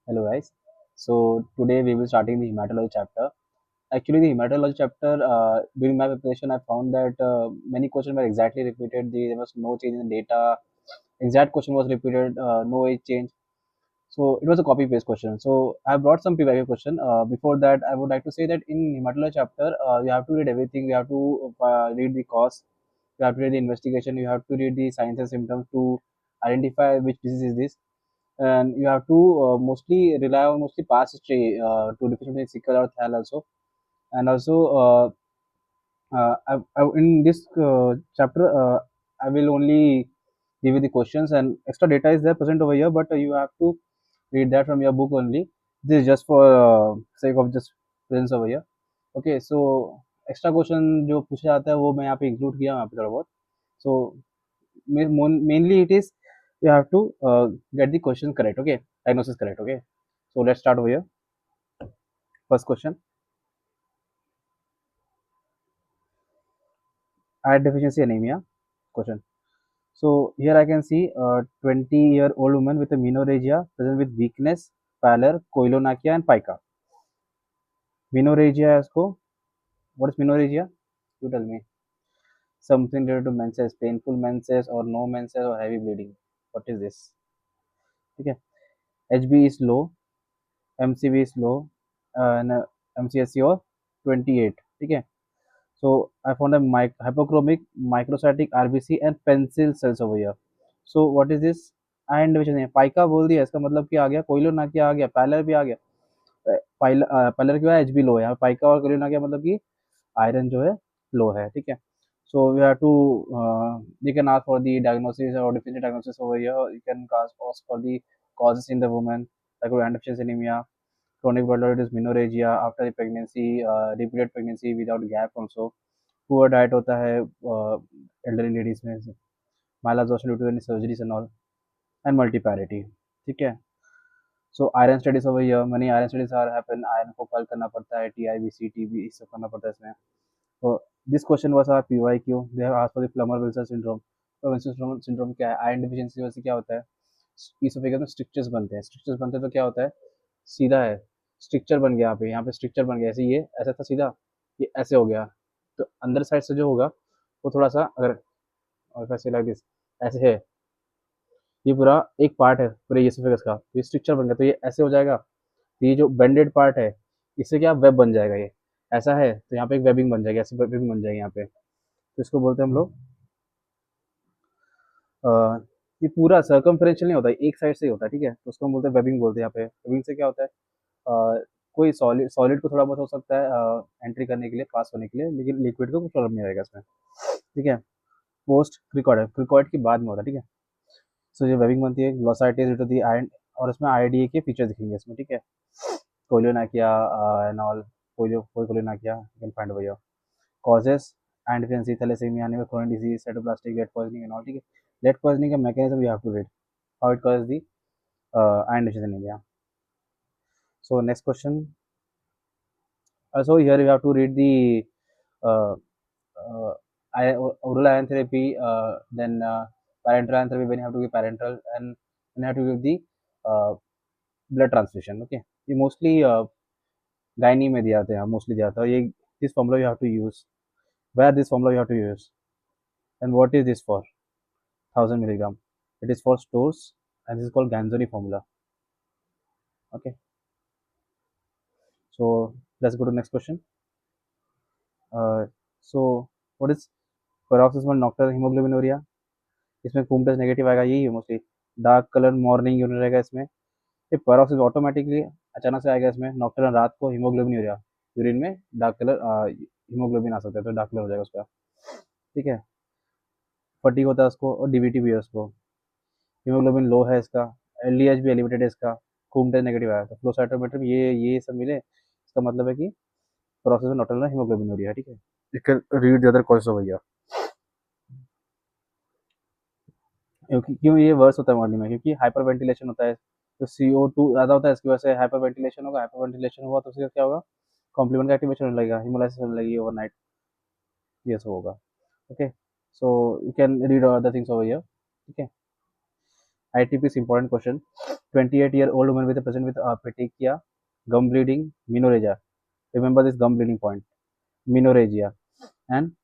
Hello guys. So today we will starting the hematology chapter. Actually, the hematology chapter during my preparation, I found that many questions were exactly repeated. There was no change in data. Exact question was repeated. No age change. So it was a copy paste question. So I brought some previous question. Before that, I would like to say that in hematology chapter, you have to read everything. You have to read the cause. You have to read the investigation. You have to read the signs and symptoms to identify which disease is this, and you have to mostly rely on mostly past history to differentiate sickle or thal also. And also in this chapter I will only give you the questions, and extra data is there present over here, but you have to read that from your book only. This is just for sake of just presence over here. Okay, so extra question जो पूछा जाता है वो मैं यहाँ पे include किया हूँ यहाँ पे थोड़ा बहुत. So mainly it is you have to get the question correct. Okay, diagnosis correct. Okay, so let's start over here. First question: iron deficiency anemia. Question. So here I can see a 20-year-old woman with a menorrhagia present with weakness, pallor, koilonachia, and pica. Menorrhagia is ko. What is menorrhagia? You tell me. Something related to menses, painful menses, or no menses, or heavy bleeding. What is this? Okay. HB is low, MCV is low, and MCSC or 28. Okay. So I found a hypochromic microcytic RBC and pencil cells over here. So what is this? Iron deficiency pica बोल दिया, इसका मतलब क्या आ गया, कोइलोनाकिया आ गया, parallel भी आ गया. Parallel क्या है, एचबी लो है यहाँ, पाइका और कोइलोनाकिया मतलब कि आयरन जो है लो है. ठीक है. So we have to you can ask for the diagnosis or differential diagnosis over here. You can ask for the causes in the woman, like iron deficiency anemia, chronic blood is menorrhagia after the pregnancy, repeated pregnancy without gap also. Poor diet होता है elderly ladies में, myeloblastoma due to any surgeries and all, and multiparity. ठीक है. So iron studies over here, many iron studies are happen, iron को कल करना पड़ता है, टीआईबीसी टीबी ये सब करना पड़ता है इसमें. तो this question was our PYQ. They have asked for the Plummer Wilson syndrome. तो विल्सन सिंड्रोम क्या है? आयरन डिफिशिएंसी वजह से क्या होता है, इसोफेगस में स्ट्रिक्चर्स बनते हैं. स्ट्रिक्चर्स बनते हैं तो क्या होता है, सीधा है, स्ट्रिक्चर बन गया यहाँ पे स्ट्रिक्चर बन गया. ऐसे ये ऐसा था सीधा, ये ऐसे हो गया. तो अंदर साइड से जो होगा वो थोड़ा सा अगर, और ऐसे लाइक दिस, ऐसे है, ये पूरा एक पार्ट है पूरे इसोफेगस का, तो ये स्ट्रिक्चर बन गया तो ये ऐसे हो जाएगा. तो ये जो बेंडेड पार्ट है इससे क्या वेब बन जाएगा, ये ऐसा है तो यहाँ पे एक वेबिंग बन जाएगी, ऐसे वेबिंग बन जाएगी यहाँ पे. तो इसको बोलते हैं हम लोग अ, ये पूरा सर्कमफ्रेंशियल नहीं होता, एक साइड से ही होता है. ठीक है. तो उसको हम बोलते हैं वेबिंग, बोलते हैं यहाँ पे. वेबिंग से क्या होता है, कोई सॉलिड सॉलिड को थोड़ा बहुत हो सकता है एंट्री करने के लिए, पास होने के लिए, लेकिन लिक्विड को कुछ प्रॉब्लम नहीं रहेगा इसमें. ठीक है. पोस्ट क्रिकॉइड है, क्रिकॉइड के बाद में होता है. ठीक है. सो ये वेबिंग बनती है, glossitis due to the iron, और इसमें आईडीए के फीचर दिखेंगे इसमें. ठीक है. Koilonychia and all, koilonychia you can find over. causes and deficiency, thalassemia, anemia, chronic disease, cytoplastic, lead poisoning and all. ठीक है. lead poisoning का mechanism you have to read, how it causes the iron deficiency anemia. So next question. So here you have to read the uh, uh, oral iron therapy, then parenteral iron therapy when you have to give parenteral, and when you have to give the uh, blood transfusion. Okay. ये mostly gynae में दिया जाता है, mostly दिया जाता है ये. This formula you have to use, where this formula you have to use, and what is this for? 1000 milligram. It is for stores, and this is called Ganzoni formula. Okay. So let's go to next question. So what is paroxysmal nocturnal hemoglobinuria? इसमें खून test negative आएगा, यही है mostly. Dark colour morning urine रहेगा इसमें. ये paroxysmal automatically अचानक से आएगा इसमें. नॉक्टर्नल रात को हीमोग्लोबिन यूरिन में डार्क कलर हीमोग्लोबिन आ सकता है, तो डार्क कलर हो जाएगा उसका. ठीक है. फटीग होता है उसको, और डीबीटी भी है उसको. हीमोग्लोबिन लो है इसका, एलडीएच भी एलिवेटेड है इसका, खून टेस्ट नेगेटिव आया, तो फ्लो साइटोमेट्री में ये सब मिले, इसका मतलब है कि प्रोसेस में नॉटल हीमोग्लोबिन हो रही है. ठीक है. You can read the other causes over here. क्योंकि क्यों ये वर्स होता है मॉर्निंग में, क्योंकि हाइपर वेंटिलेशन होता है, तो CO2 ज़्यादा होता है, इसकी वजह से हाइपर वेंटिलेशन होगा. हाइपर वेंटिलेशन हुआ तो उससे क्या होगा, कॉम्प्लीमेंट का एक्टिवेशन होने लगेगा, हिमोलाइसिस होने लगेगी ओवरनाइट, ये सब होगा. Okay. So you can read other things over here. ठीक है. ITP is important question. 28-year-old woman with a present with petechiae, gum bleeding, menorrhagia. Remember this gum bleeding point. Menorrhagia. And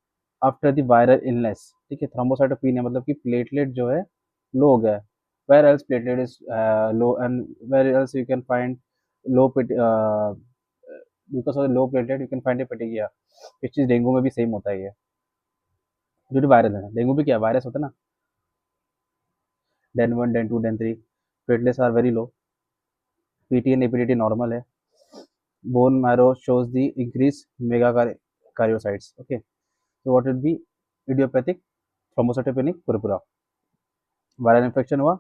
after the viral illness, ठीक है, thrombocytopenia मतलब कि platelet जो है लो हो गया है. Where else platelet is low and where else you can find low because of low platelet you can find a petechia. इस चीज डेंगू में भी सेम होता है ये, जो कि वायरल है. डेंगू भी क्या वायरस होता है ना. DEN 1 DEN 2 DEN 3 platelets are very low. PT and APTT normal है. Bone marrow shows the increase megakaryocytes. Okay, so what would be idiopathic thrombocytopenic purpura. Viral infection हुआ,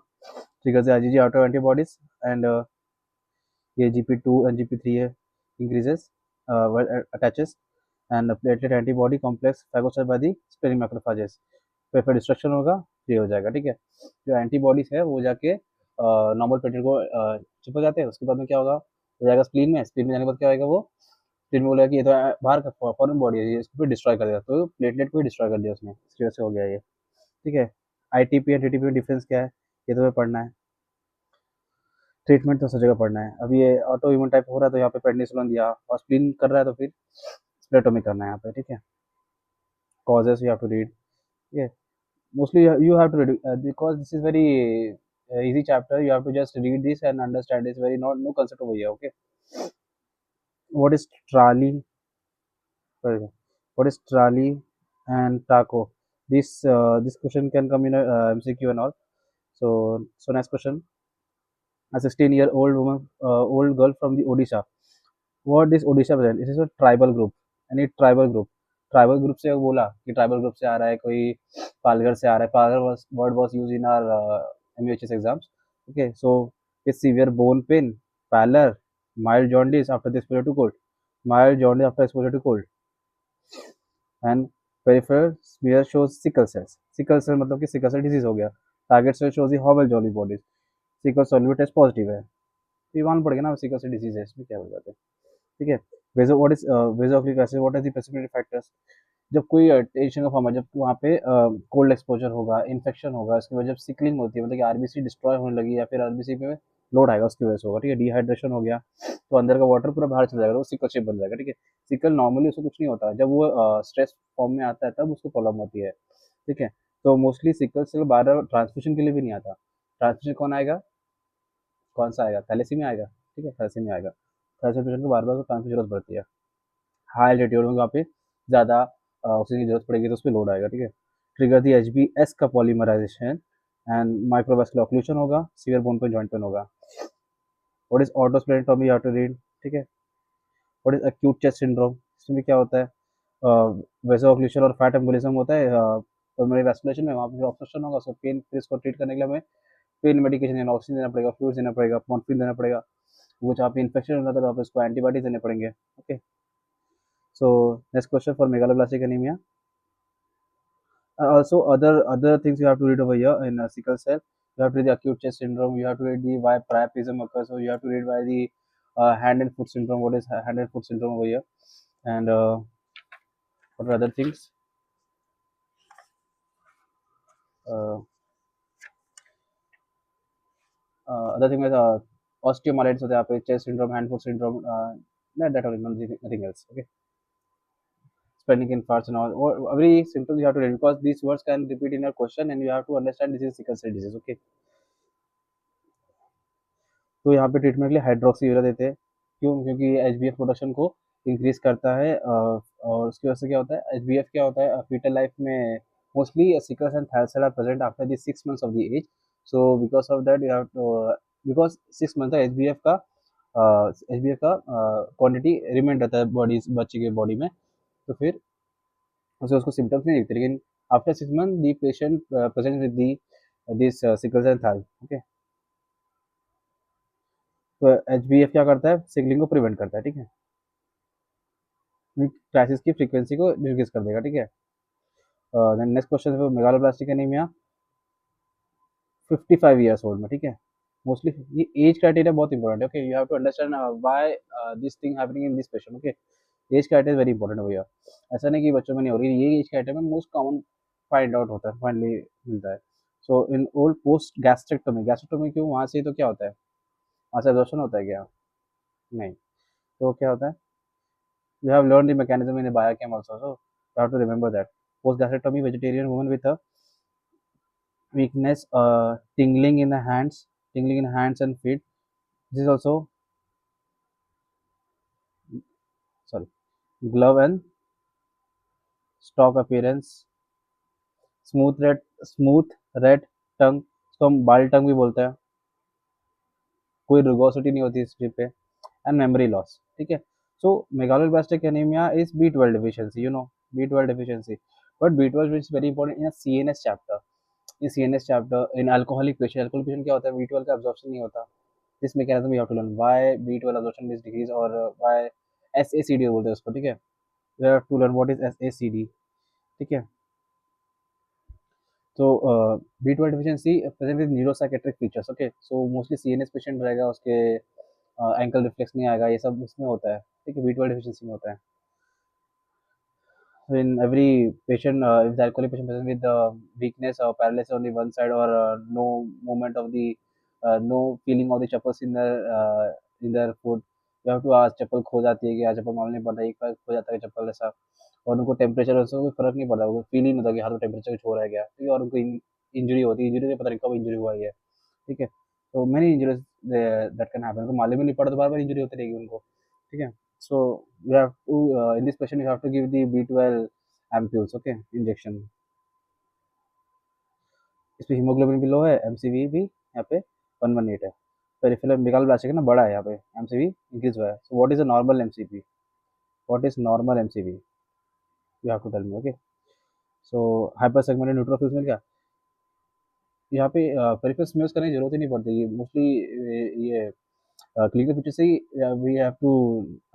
triggers the IgG auto antibodies and ये GP2 and GP3 है increases attaches and platelet antibody complex phagocyted by the splenic macrophages. तो फिर destruction होगा, ये हो जाएगा. ठीक है, जो एंटीबॉडीज है वो जाके नॉर्मल प्लेटलेट को चिपक जाते हैं. उसके बाद में क्या होगा, हो जाएगा स्प्लीन में. स्प्लीन में जाने के बाद क्या होगा, वो स्प्लीन में बोलेगा कि ये तो बाहर का फॉरेन बॉडी है, इसको फिर डिस्ट्रॉय कर देगा. तो प्लेटलेट को ही डिस्ट्रॉय कर दिया उसने, इसकी वजह से हो गया ये. ठीक है, ITP एंड TTP में डिफरेंस क्या है, ये तुम्हें पढ़ना है. ट्रीटमेंट तो सब जगह पढ़ना है. अब ये ऑटो इम्यून टाइप हो रहा है तो यहाँ पे पेडनिसिलिन दिया, और स्प्लीन कर रहा है तो फिर स्प्लेटोमी करना है यहाँ पे. ठीक है, causes you have to read. ठीक है, mostly you have to read because this is very easy chapter. You have to just read this and understand. It's very not no concept over here. Okay, what is trali? Sorry, what is trali and taco? This question can come in a MCQ and all. So next question. A 16-year-old woman, old girl from the Odisha. What is Odisha present? It is a tribal group. Any tribal group. Tribal group से बोला कि tribal group से आ रहा है, कोई पालघर से आ रहा है. Palghar word was use in our MUHS exams. Okay, so with severe bone pain, pallor, mild jaundice after the exposure to cold, mild jaundice after exposure to cold, and peripheral smear shows sickle cells. Sickle cell मतलब कि sickle cell disease हो गया. Target cell shows the howell jolly bodies. Sickle solubility test positive है, तो ये मालूम पड़ गया ना सिकल सेल डिजीज है, इसमें क्या बोल जाते हैं. ठीक है, vaso what is vasoocclusive acid, what is the precipitating factors. जब कोई टेंशन का फॉर्म है, जब वहाँ पे कोल्ड एक्सपोजर होगा, इन्फेक्शन होगा, इसकी वजह जब सिकलिंग होती है, मतलब कि आरबीसी डिस्ट्रॉय होने लगी या फिर आरबीसी पे लोड आएगा, उसकी वजह से होगा. ठीक है, डिहाइड्रेशन हो गया तो अंदर का वाटर पूरा बाहर चला जाएगा, तो सिकल शेप बन जाएगा. ठीक है, सिकल नॉर्मली उसको कुछ नहीं होता, जब वो स्ट्रेस फॉर्म में आता है तब उसको प्रॉब्लम होती है. ठीक है, तो मोस्टली सिकल सेल बार बार ट्रांसमिशन के लिए भी नहीं आता. ट्रांसमिशन कौन आएगा, कौन सा आएगा, थैलेसीमिया आएगा. ठीक है, थैलेसीमिया आएगा. थैलेसीमिया को बार बार ट्रांसमिशन जरूरत पड़ती है. हाई एल्टीट्यूड में वहाँ पे ज़्यादा ऑक्सीजन की जरूरत पड़ेगी तो उस पर लोड आएगा. ठीक है, ट्रिगर दी HbS का पॉलीमराइजेशन एंड माइक्रोवास्कुलर ऑक्लूशन होगा, severe bone pain, joint pain होगा. What is autosplenectomy, you have to read. ठीक है, what is acute chest syndrome, इसमें क्या होता है, वैसे ऑक्लूशन और फैट एम्बोलिज्म होता है पल्मोनरी वैस्कुलेशन में, वहाँ पे ऑब्स्ट्रक्शन होगा. सो पेन, फिर इसको ट्रीट करने के लिए हमें पेन मेडिकेशन देना, ऑक्सीजन देना पड़ेगा, फ्लूइड देना पड़ेगा, मॉर्फिन देना पड़ेगा. वो जहाँ पे इन्फेक्शन होता है तो वहाँ पे उसको एंटीबायोटिक देने पड़ेंगे. Okay, so next question for megaloblastic anemia. Also other things you have to read over here in sickle cell. You have to read the acute chest syndrome. You have to read the why priapism occurs. So you have to read why the hand and foot syndrome. What is hand and foot syndrome over here? And what are other things? Uh, other thing is osteomyelitis होता है यहाँ पे, chest syndrome, hand foot syndrome. That only, nothing else. Okay. Splenic infarcts and all. Or every symptom you have to read because these words can repeat in your question and you have to understand this is sickle cell disease. Okay. तो यहाँ पे treatment के लिए hydroxy urea देते हैं. क्यों, क्योंकि HbF production को इंक्रीज करता है. और उसकी वजह से क्या होता है, HbF क्या होता है फीटल लाइफ में mostly sickle and thalassemia are present after the 6 months of the age. So because of that you have to, because 6 months तक HbF का क्वांटिटी रिमेन रहता है बॉडी, बच्चे के बॉडी में. तो फिर उसे उसको सिम्टम्स नहीं दिखते, लेकिन after 6 months the patient present with this sickle and thal. Okay, तो HbF क्या करता है, सिकलिंग को प्रिवेंट करता है. ठीक है, क्राइसिस की फ्रीक्वेंसी को डिक्रीज कर देगा. ठीक है, देन नेक्स्ट क्वेश्चन है मेगालोब्लास्टिक एनीमिया 55 ईयर्स ओल्ड में. ठीक है, मोस्टली ये एज क्राइटेरिया बहुत इंपॉर्टेंट है. Okay, you have to understand why this thing happening in this patient. Okay, age criteria very important है भैया. ऐसा नहीं कि बच्चों में नहीं हो रही, ये एज क्राइटेरिया में मोस्ट कॉमन फाइंड आउट होता है, फाइनली मिलता है. So in old post gastrectomy, gastrectomy क्यों, वहाँ से तो क्या होता है, वहाँ से एब्जॉर्प्शन होता है क्या? नहीं। तो क्या होता है, you have learned the mechanism in the biochem also, so you have to remember that. Post gastrectomy, vegetarian woman with a weakness, tingling in the hands, tingling in hands and feet. This is also, sorry, glove and stalk appearance, smooth red tongue, इसको हम बाल टंग भी बोलते हैं, कोई रुगोसिटी नहीं होती इस ट्रिप पे, एंड मेमोरी लॉस, ठीक है। So megaloblastic anaemia is B12 deficiency, you know, B12 deficiency, but B12 is very important in a CNS chapter, in CNS chapter in alcoholic patient, alcoholic patient क्या होता है, B12 का absorption नहीं होता, this mechanism you have to learn why B12 absorption is decreased, और why SACD बोलते हैं उसको, ठीक है, you have to learn what is SACD, ठीक है। तो B12 deficiency present with neuropsychiatric features, okay, so mostly CNS patient रहेगा, उसके एंकल रिफ्लेक्स नहीं आएगा, ये सब उसमें होता है, ठीक है, B12 deficiency में होता है। So in every patient, if the alcoholic patient present with weakness or paralysis on the one side, or no movement of the, no feeling of the chappals in their foot, you have to ask, चप्पल खो जाती है, कि चप्पल मालूम नहीं पड़ता, एक बार खो जाता है चप्पल ऐसा, और उनको टेम्परेचर से कोई फर्क नहीं पड़ता, उनको फील ही नहीं होता कि हाथ में टेम्परेचर कुछ हो रहा है क्या, ठीक है, और उनको इंजरी होती है, इंजरी से पता नहीं कब इंजरी हुआ है, ठीक है। तो many injuries that can happen, उनको मालूम ही नहीं पड़ा तो बार बार इंजरी होती रहेगी उनको, ठीक है। So you have to, in this patient you have to give the B12 ampules, okay, injection। इसमें हीमोग्लोबिन भी लो है, एमसीवी भी यहाँ पे 118 है, पेरिफेरल मेगाल ब्लास्टिक है ना, बड़ा है यहाँ पे, एमसीवी इंक्रीज हुआ है। So what is a normal MCV, what is normal MCV, you have to tell me, okay. So hyper segmented neutrophils में क्या, यहाँ पे पेरिफेरल स्मेल्स करने की जरूरत ही नहीं पड़ती, ये मोस्टली ये clinical features say, we have to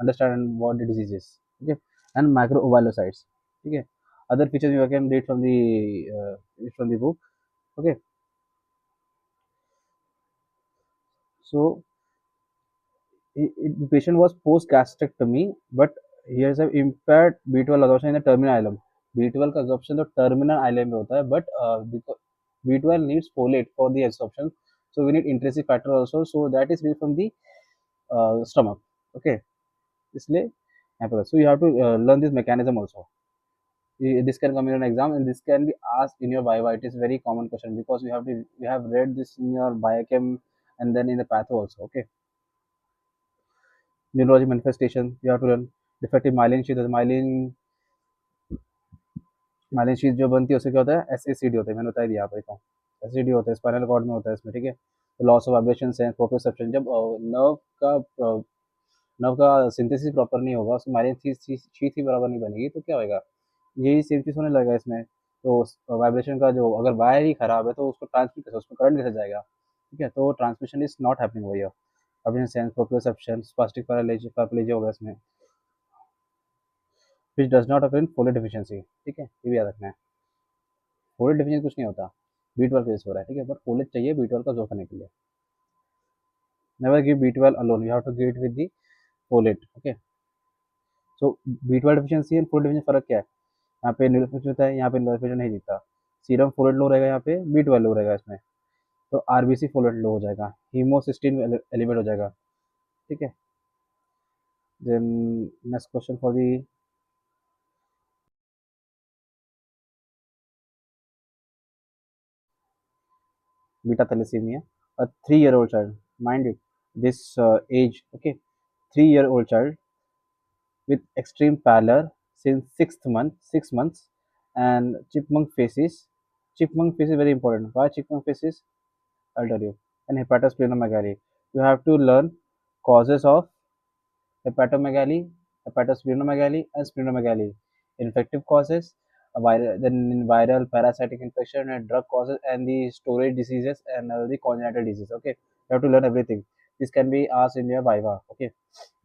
understand what the disease is, okay, and microovalocytes, okay, other features you can read from the book, okay। So the patient was post gastrectomy, but he has a impaired B12 absorption in the terminal ileum, B12 का absorption तो terminal ileum में होता है, but because B12 needs folate for the absorption, so we need intrinsic factor also, so that is read from the stomach, okay, इसलिए यहाँ पे, so you have to learn this mechanism also, this can come in an exam, and this can be asked in your viva, it is very common question, because you have read this in your biochem and then in the patho also, okay। neurologic manifestation you have to learn, defective myelin sheath, myelin sheath जो बनती है उससे क्या होता है, SACD होता है, मैंने बता दिया आप को, SACD होता है, स्पाइनल कॉर्ड में होता है इसमें, ठीक है। Loss of vibration sense, proprioception, जब नर्व का नर्व का सिंथेसिस प्रॉपर नहीं होगा, उसमें माइलिन शीथ ही बराबर नहीं बनेगी, तो क्या होगा, यही सेम चीज़ होने लगा इसमें। तो वाइब्रेशन का जो, अगर वायर ही खराब है तो उसको ट्रांसमिट कैसे, उसमें करंट कैसे जाएगा, ठीक है, तो transmission is not happening over here. Vibration sense, proprioception, spastic paraplegia होगा इसमें, which does not occur in folate deficiency, ठीक है, ये भी याद रखना है। फोलेट डिफिशियंसी कुछ नहीं होता, B12 केस हो रहा है, ठीक है, बट फोलेट चाहिए B12 का जोड़ करने के लिए। Never give B12 alone, you have to give it with the folate, okay. So B12 deficiency and folate deficiency फर्क क्या है, यहाँ पे न्यूरोफिलिक होता है, यहाँ पे न्यूरोफिलिक नहीं दिखता, सीरम फोलेट लो रहेगा, यहाँ पे B12 लो रहेगा इसमें, तो आरबीसी फोलेट लो हो जाएगा, हीमोसिस्टिन एलिवेट हो जाएगा, ठीक है। Then next question for the beta thalassemia, a 3-year old child, mind it, this age, okay, 3-year old child with extreme pallor since 6 months, and chipmunk faces very important, why chipmunk faces, I'll tell you, and hepatosplenomegaly, you have to learn causes of hepatomegaly, hepatosplenomegaly, and splenomegaly. Infective causes, then viral parasitic infection, and drug causes, and the storage diseases, and the congenital disease. Okay, you have to learn everything. This can be asked in your viva. Okay,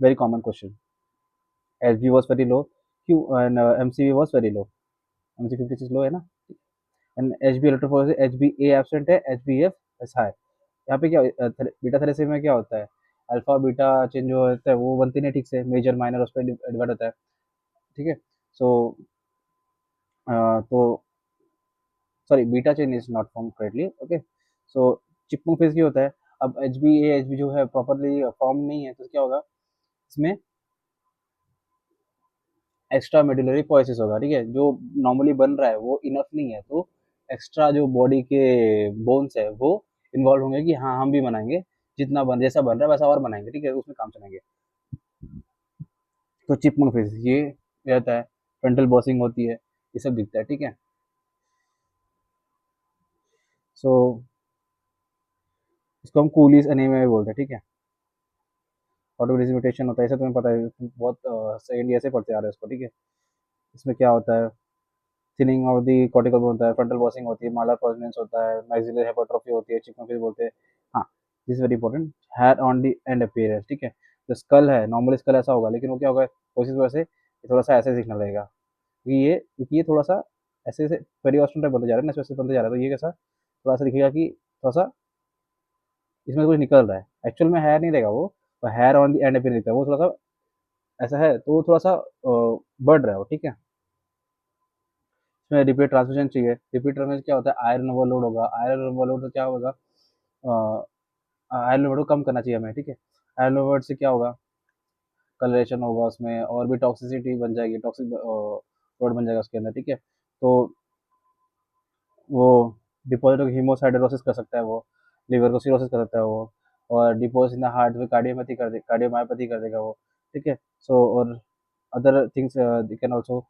very common question. SB was very low, Q and MCV was very low. MC 56 low है ना, and HB electrophoresis, HBA absent है, HBF is high। यहाँ पे क्या beta thalassaemia में क्या होता है, अल्फा बीटा चेंज जो होता है वो बनती नहीं ठीक से, मेजर माइनर उस पर डिवाइड होता है, ठीक है। सो तो sorry beta chain is not form correctly, okay. So chipmunk phase क्या होता है, अब एच बी जो है प्रॉपरली फॉर्म नहीं है तो क्या होगा, इसमें एक्स्ट्रा मेडुलरी पोएसिस होगा, ठीक है। जो नॉर्मली बन रहा है वो इनफ नहीं है, तो एक्स्ट्रा जो बॉडी के बोन्स है वो इन्वॉल्व होंगे कि हाँ हम भी बनाएंगे, जितना बन जैसा बन रहा है वैसा और बनाएंगे, ठीक है, उसमें काम चलाएंगे। तो चिपमंक फेज ये रहता है, फ्रंटल बॉसिंग होती है, ये सब दिखता है, ठीक है। सो इसको हम कूलीज एनीमिया में बोलते हैं, ठीक है। ऑटोमेटिक म्यूटेशन होता है, ऐसे तुम्हें पता है, तुम बहुत सेकेंड ईयर से पढ़ते आ रहे हो इसको, ठीक है। इसमें क्या होता है, thinning of the cortical bone होता है, फ्रंटल बॉसिंग होती है, मालर प्रोमिनेंस होता है, मैक्सिलरी हाइपरट्रॉफी होती है, चिकन बोलते हैं। हाँ, this very important, hair on the end appearance, ठीक है। जो स्कल है, नॉर्मली स्कल ऐसा होगा, लेकिन वो क्या होगा, कोशिश वजह से ये थोड़ा सा ऐसे दिखने लगेगा, क्योंकि ये थोड़ा सा ऐसे ऐसे पेरियोस्टल टाइप बनते जा रहा है ना, वैसे बनते जा रहा है, तो ये कैसा थोड़ा सा दिखेगा कि थोड़ा सा इसमें कुछ निकल रहा है, एक्चुअल में हेयर नहीं रहेगा वो, hair on the end appearance दिखता है, वो थोड़ा सा ऐसा है, तो वो थोड़ा सा बढ़ रहा है वो, ठीक है। इसमें रिपीट ट्रांसमिशन चाहिए, रिपीट ट्रांसमिशन क्या होता है, आयरन ओवरलोड होगा, आयरन ओवरलोड से क्या होगा, आयरन ओवरलोड कम करना चाहिए हमें, ठीक है। आयरन ओवरलोड से क्या होगा, कलरेशन होगा उसमें, और भी टॉक्सिसिटी बन जाएगी, टॉक्सिक लोड बन जाएगा उसके अंदर, ठीक है। तो वो डिपॉजिट ऑफ हीमोसाइटोसिस कर सकता है वो, लिवर को सिरोसिस कर सकता है वो, और डिपॉजिट इन द हार्ट में कार्डियोपैथी कर दे, कार्डियोमायोपैथी कर देगा वो, ठीक है। सो और other things can also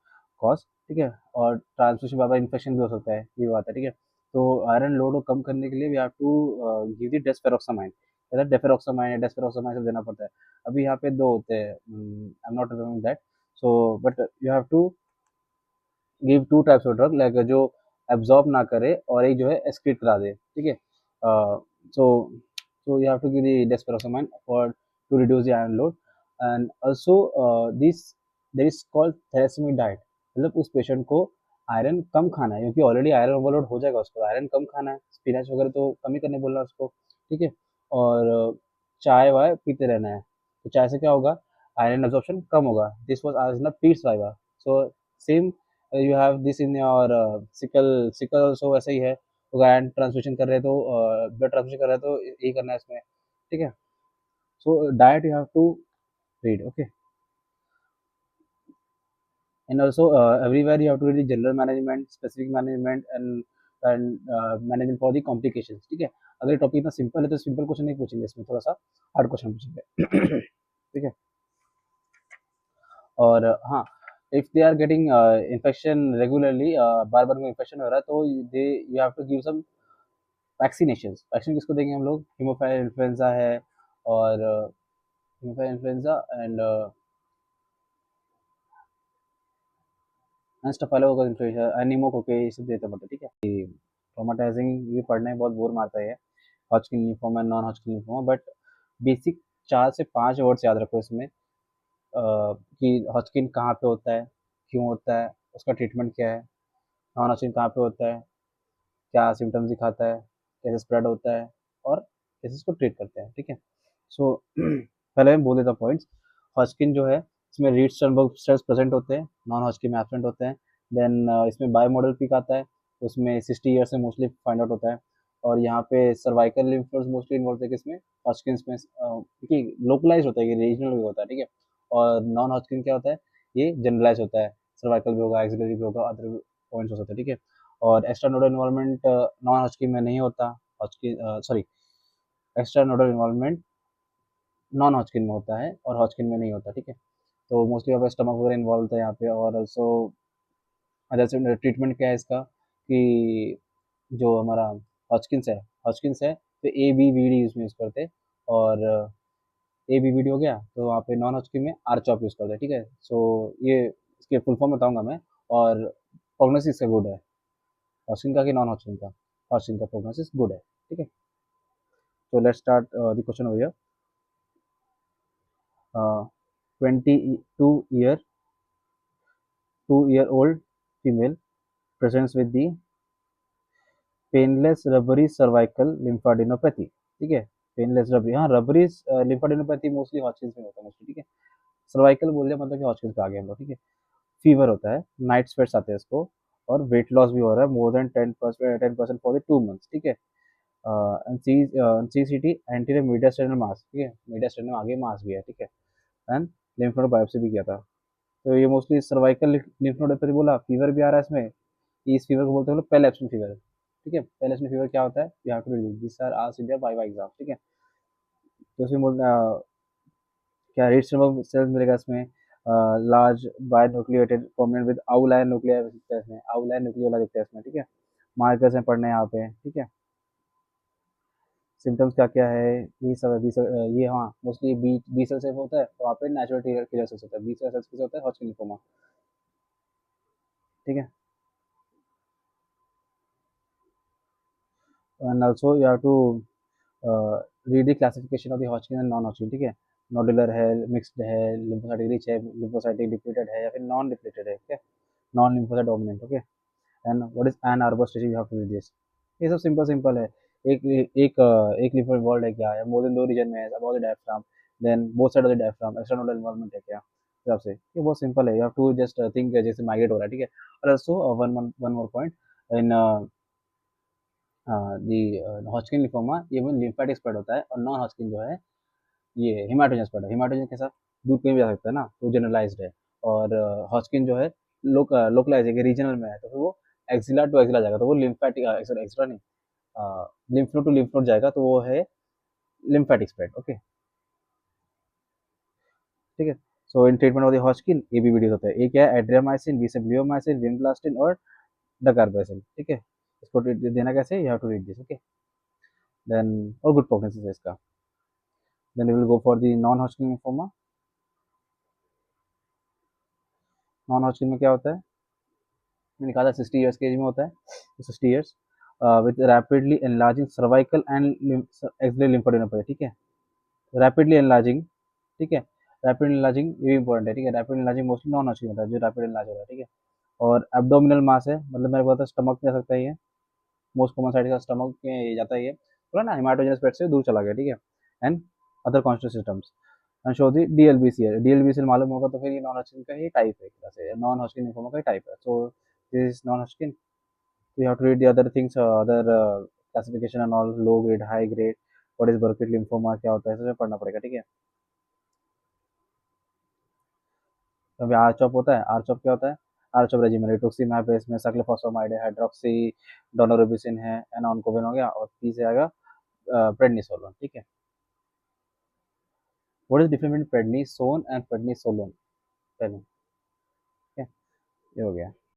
cause, ठीक है। और ट्रांसमिशन बाबा इन्फेक्शन भी हो सकता है, ये बात है, ठीक है। तो आयरन लोड को कम करने के लिए we have to give the desferoxamine, deferoxamine या डेस्फेरोक्सामाइन सब देना पड़ता है। अभी यहाँ पे दो होते हैं, I am not remembering that, so but you have to give two types of drug, like जो एब्जॉर्ब ना करे और एक जो है एक्सक्रीट करा दे, ठीक है। सो so you have to give the desperoxamine for to reduce the iron load, and also this there is called thalassemia diet, मतलब उस पेशेंट को आयरन कम खाना है, क्योंकि ऑलरेडी आयरन ओवरलोड हो जाएगा, उसको आयरन कम खाना है, स्पिनच वगैरह तो कम ही करने बोल रहा है उसको, ठीक है। और चाय वाय पीते रहना है, तो चाय से क्या होगा, आयरन एब्जॉर्प्शन कम होगा, दिस वाज आज ना Pitt's fibre. So same you have this in your sickle, sickle also वैसा ही है, तो आयरन ट्रांसमिशन कर रहे हैं तो ब्लड ट्रांसमिशन कर रहे हैं तो यही करना है इसमें, ठीक है। So diet you have to read, okay. And also everywhere you have to read general management, specific management, and management for the complications, ठीक है। अगर टॉपिक इतना सिंपल है तो सिंपल क्वेश्चन नहीं पूछेंगे, इसमें थोड़ा सा हार्ड क्वेश्चन पूछेंगे ठीक है। और हाँ, if they are getting infection regularly, बार बार में इन्फेक्शन हो रहा है, तो they you have to give some vaccination. Vaccine किसको देंगे हम लोग, हीमोफाइल इन्फ्लुएंजा है, और haemophilus influenza and staphylococcus influenza, pneumococci, ये सब देते पड़ते, ठीक है। ट्रॉमाटाइजिंग ये पढ़ने में बहुत बोर मारता है, Hodgkin lymphoma, non Hodgkin lymphoma, but basic 4 से 5 वर्ड्स याद रखो इसमें, कि हॉजकिन कहाँ पे होता है, क्यों होता है, उसका ट्रीटमेंट क्या है, नॉन हॉजकिन कहाँ पे होता है, क्या सिम्टम्स दिखाता है, कैसे स्प्रेड होता है, और कैसे इसको ट्रीट करते हैं, ठीक है। सो पहले मैं बोल देता हूँ पॉइंट्स। हॉजकिन जो है, इसमें रीड स्टर्नबर्ग सेल्स प्रेजेंट होते हैं, नॉन हॉजकिन में एब्सेंट होते हैं। देन इसमें बायो मॉडल पिक आता है, उसमें 60 ईयर से मोस्टली फाइंड आउट होता है। और यहाँ पे cervical lymph nodes mostly involve होते हैं, इसमें हॉजकिन में देखिए लोकलाइज होता है, ये रीजनल भी होता है, ठीक है। और नॉन हॉजकिन क्या होता है, ये जनरलाइज होता है, सर्वाइकल भी होगा, एक्सिलरी भी होगा, अदर पॉइंट्स हो सकते हैं, ठीक है। और extra nodal involvement non Hodgkin में नहीं होता, Hodgkin sorry, extra nodal involvement non Hodgkin में होता है और हॉजकिन में नहीं होता, ठीक है। तो मोस्टली यहाँ पे स्टमक वगैरह इन्वॉल्व होता है यहाँ पे। और ऑल्सो जैसे ट्रीटमेंट क्या है इसका, कि जो हमारा हॉजकिन्स है तो ए बी वी डी उसमें यूज़ करते हैं, और ए बी वी डी हो गया तो वहाँ पे नॉन हॉजकिन में आर चॉप यूज़ करते हैं, ठीक है। सो ये इसके फुल फॉर्म बताऊंगा मैं। और प्रोग्नोसिस का गुड है, हॉजकिन का कि नॉन हॉजकिन का, हॉजकिन का प्रोग्नोसिस गुड है, ठीक है। तो let's start the question over here. 22 year 2 year old female presents with the painless rubbery cervical lymphadenopathy, ठीक है। पेनलेस रबरी, हाँ रबरी लिम्फाडेनोपैथी मोस्टली हॉजकिंस में होता है मोस्टली, ठीक है। सर्वाइकल बोल दिया मतलब कि हॉजकिंस पे आ गए हम लोग, ठीक है। फीवर होता है, नाइट स्वेट्स आते हैं इसको, और वेट लॉस भी हो रहा है more than 10% for the 2 months, ठीक है। सी सी टी एंटीरियर मीडियास्टेनल मास, ठीक है, मीडियास्टेनल आगे मास भी है, ठीक है। एंड लिम्फ नोड बायोप्सी भी किया था। तो ये मोस्टली सर्वाइकल लिम्फ नोड पर बोला, फीवर भी आ रहा है इसमें। इस फीवर को बोलते हैं पेल एब्सेंट फीवर, ठीक है। पेल एब्सेंट फीवर क्या होता है, you have to read this are asked in your viva exam, ठीक है। तो इसमें बोलते क्या रेड सेल्स मिलेगा इसमें, लार्ज बायोन्यूक्लिएटेड परमानेंट विद आउलायर न्यूक्लियर दिखता है इसमें, आउलायर न्यूक्लियोला दिखता है इसमें, ठीक है। मार्कर्स हैं पढ़ने यहाँ पे, ठीक है। सिम्टम्स क्या क्या है, ये सब है। ये हाँ मोस्टली बी बी सेल से होता है, तो वहाँ पे नेचुरल किलर सेल्स होता है, बी सेल्स किसे होता है, हॉटस्किन लिम्फोमा, ठीक है। And also you have to read the classification of the Hodgkin and non Hodgkin, ठीक है। नोडुलर है, मिक्स्ड है, लिम्फोसाइटिक रिच है, लिम्फोसाइटिक डिप्लीटेड है, या फिर नॉन डिप्लीटेड है, ठीक है। Non lymphocyte dominant, okay. And what is an Arbor stage, you have to read this. ये सब सिंपल सिंपल है। एक एक लिम्फोइड वॉल्ड है क्या है, मोर देन 2 रीजन में है, about the diaphragm, then both side of the diaphragm, external involvement है क्या, हिसाब से ये बहुत सिंपल है। You have to just think जैसे माइग्रेट हो रहा है, ठीक है। और also one more point in the Hodgkin lymphoma, ये लिम्फेटिक स्प्रेड होता है, और नॉन हॉटस्किन जो है ये हिमाटोजन स्प्रेड है। हिमाटोजन के साथ दूध कहीं भी जा सकता है ना, तो जनरलाइज्ड है। और हॉटस्किन जो है लोकलाइज है, रीजनल में है, तो फिर वो एक्सिला टू एक्सिला जाएगा, तो वो लिम्फेटिक, सॉरी एक्सिला नहीं, lymph node to lymph node जाएगा, तो वो है लिम्फेटिक स्प्रेड, ओके, ठीक है। So in treatment of the Hodgkin ये भी वीडियोस होता है। एक है एड्रियामाइसिन, बीसेब्लियोमाइसिन, विमब्लास्टिन और डकार्बेसिल, ठीक है। इसको देना कैसे, you have to read this, okay. Then और गुड प्रोग्नोसिस है इसका। Then we will go for the non Hodgkin lymphoma. Non Hodgkin में क्या होता है, मैंने कहा था 60 ईयर्स की एज में होता है, 60 years, with rapidly enlarging cervical and axillary lymphadenopathy, ठीक है। रैपिडली एनलार्जिंग, ठीक है। रैपिड एनलार्जिंग ये भी इंपॉर्टेंट है, ठीक है। रैपिड एनलार्जिंग मोस्टली नॉन हॉटस्किन होता है, जो रैपिड एनलार्ज हो रहा है, ठीक है। और एब्डोमिनल मास है, मतलब मेरे को स्टमक में जा सकता है ये, मोस्ट कॉमन साइड का स्टमक में जाता है ये, थोड़ा ना हिमाटोजेनस पेट से दूर चला गया, ठीक है। And other constitutional symptoms and show the DLBC है। डीएलबीसी मालूम होगा तो फिर ये नॉन हॉटस्किन का ही टाइप है, एक तरह से नॉन हॉटस्किन लिम्फोमा का ही टाइप है। So this is non Hodgkin. You have to read the other things, other classification and all, low grade, high grade, what is Burkitt lymphoma क्या होता है, सब पढ़ना पड़ेगा, ठीक है। तो अभी आरचॉप होता है, आरचॉप क्या होता है, आरचॉप रेजिमेन रिटुक्सीमैब है, इसमें साइक्लोफॉस्फामाइड है, हाइड्रोक्सी डोनोरोबिसिन है, एंड ऑनकोविन हो गया, और पी से आएगा प्रेडनिसोलोन, ठीक है। What is difference between prednisone and prednisolone, पहले, ठीक है, ये हो गया।